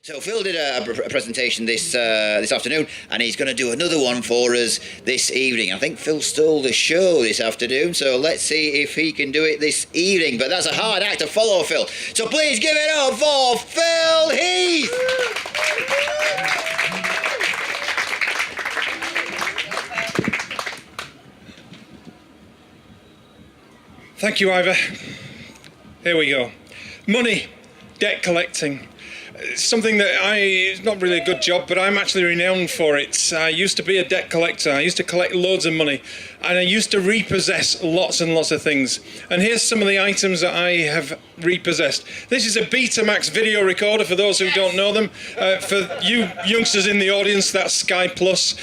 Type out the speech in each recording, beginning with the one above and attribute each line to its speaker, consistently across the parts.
Speaker 1: So Phil did a presentation this afternoon, and he's going to do another one for us this evening. I think Phil stole the show this afternoon, so let's see if he can do it this evening. But that's a hard act to follow, Phil. So please give it up for Phil Heath!
Speaker 2: Thank you, Ivor. Here we go. Money, debt collecting. It's something that it's not really a good job, but I'm actually renowned for it. I used to be a debt collector. I used to collect loads of money, and I used to repossess lots and lots of things. And here's some of the items that I have repossessed. This is a Betamax video recorder, for those who don't know them. For you youngsters in the audience, that's Sky Plus.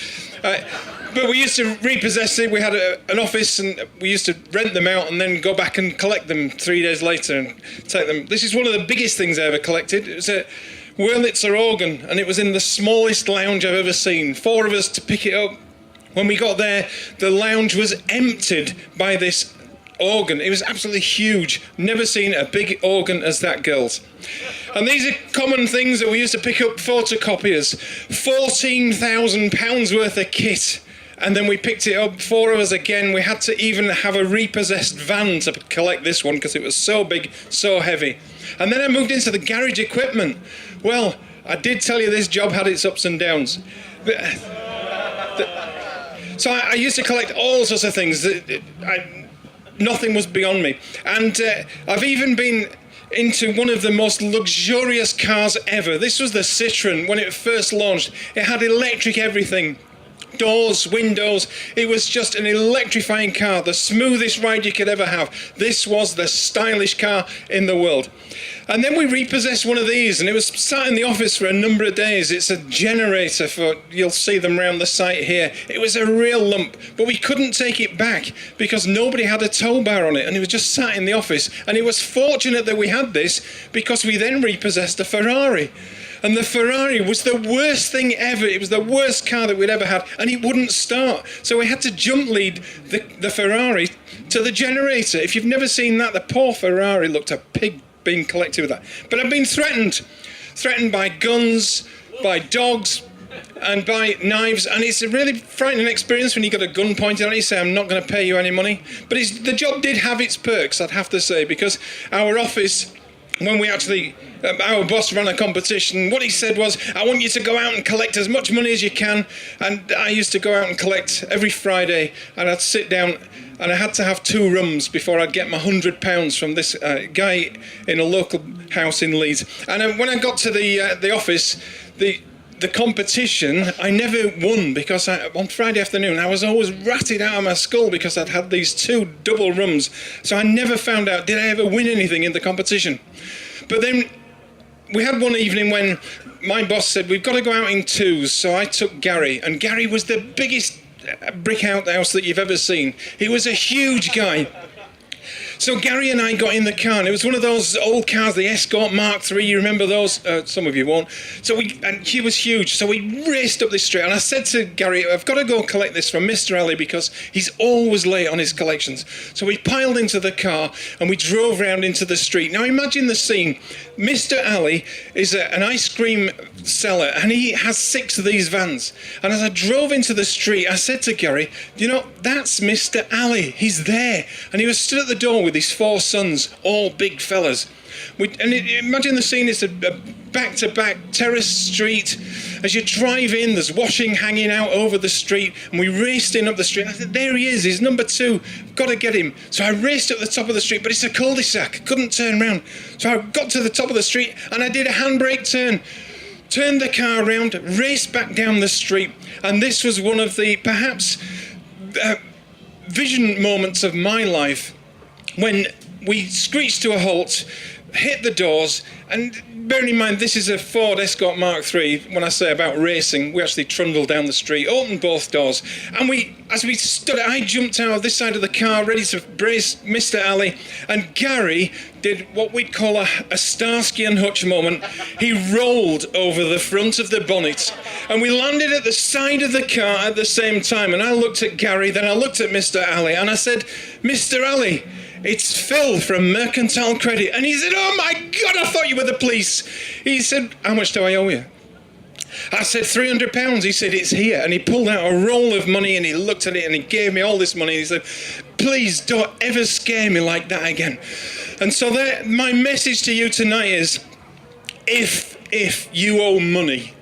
Speaker 2: But we used to repossess it. We had an office, and we used to rent them out and then go back and collect them 3 days later and take them. This is one of the biggest things I ever collected. It was a Wurlitzer organ, and it was in the smallest lounge I've ever seen. 4 of us to pick it up. When we got there, the lounge was emptied by this organ. It was absolutely huge. Never seen a big organ as that, girls. And these are common things that we used to pick up: photocopiers, £14,000 worth of kit. And then we picked it up, 4 of us again. We had to even have a repossessed van to collect this one because it was so big, so heavy. And then I moved into the garage equipment. Well, I did tell you this job had its ups and downs. So I used to collect all sorts of things. Nothing was beyond me. And I've even been into one of the most luxurious cars ever. This was the Citroen when it first launched. It had electric everything. Doors, windows. It was just an electrifying car, the smoothest ride you could ever have. This was the stylish car in the world. And then we repossessed one of these, and it was sat in the office for a number of days. It's a generator you'll see them around the site here. It was a real lump, but we couldn't take it back because nobody had a tow bar on it, and it was just sat in the office. And it was fortunate that we had this because we then repossessed a Ferrari. And the Ferrari was the worst thing ever. It was the worst car that we'd ever had, and it wouldn't start. So we had to jump lead the Ferrari to the generator. If you've never seen that, the poor Ferrari looked a pig being collected with that. But I've been threatened by guns, by dogs, and by knives. And it's a really frightening experience when you got a gun pointed at you, say, I'm not going to pay you any money. But the job did have its perks, I'd have to say, because our office, when we actually... our boss ran a competition. What he said was, I want you to go out and collect as much money as you can. And I used to go out and collect every Friday, and I'd sit down, and I had to have 2 rums before I'd get my £100 from this guy in a local house in Leeds. And when I got to the office, the competition, I never won because on Friday afternoon I was always ratted out of my skull because I'd had these 2 double rums. So I never found out, did I ever win anything in the competition? But then we had one evening when my boss said, we've got to go out in 2s. So I took Gary, and Gary was the biggest brick outhouse that you've ever seen. He was a huge guy. So Gary and I got in the car, and it was one of those old cars, the Escort Mark III. You remember those? Some of you won't. And he was huge. So we raced up this street, and I said to Gary, I've got to go collect this from Mr. Ali because he's always late on his collections. So we piled into the car, and we drove round into the street. Now imagine the scene. Mr. Ali is an ice cream seller, and he has 6 of these vans. And as I drove into the street, I said to Gary, you know, that's Mr. Ali. He's there. And he was stood at the door with his 4 sons, all big fellas. Imagine the scene. It's a back-to-back terrace street. As you drive in, there's washing hanging out over the street, and we raced in up the street. I said, there he is, he's number 2, got to get him. So I raced up the top of the street, but it's a cul-de-sac, couldn't turn round. So I got to the top of the street, and I did a handbrake turn, turned the car around, raced back down the street, and this was one of the, perhaps, vision moments of my life, when we screeched to a halt, hit the doors, and bearing in mind this is a Ford Escort Mark III, when I say about racing, we actually trundled down the street, opened both doors, and as we stood, I jumped out of this side of the car, ready to brace Mr. Ali, and Gary did what we'd call a Starsky and Hutch moment. He rolled over the front of the bonnet, and we landed at the side of the car at the same time, and I looked at Gary, then I looked at Mr. Ali, and I said, Mr. Ali, It's Phil from Mercantile Credit. And he said, oh my God, I thought you were the police. He said, how much do I owe you? I said, £300. He said, it's here. And he pulled out a roll of money and he looked at it and he gave me all this money. He said, please don't ever scare me like that again. And so my message to you tonight is, if you owe money,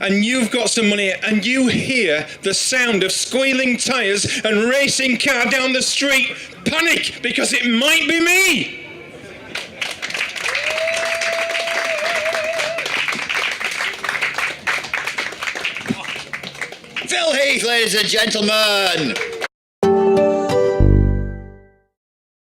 Speaker 2: and you've got some money and you hear the sound of squealing tyres and racing car down the street, panic, because it might be me.
Speaker 1: Phil Heath, ladies and gentlemen.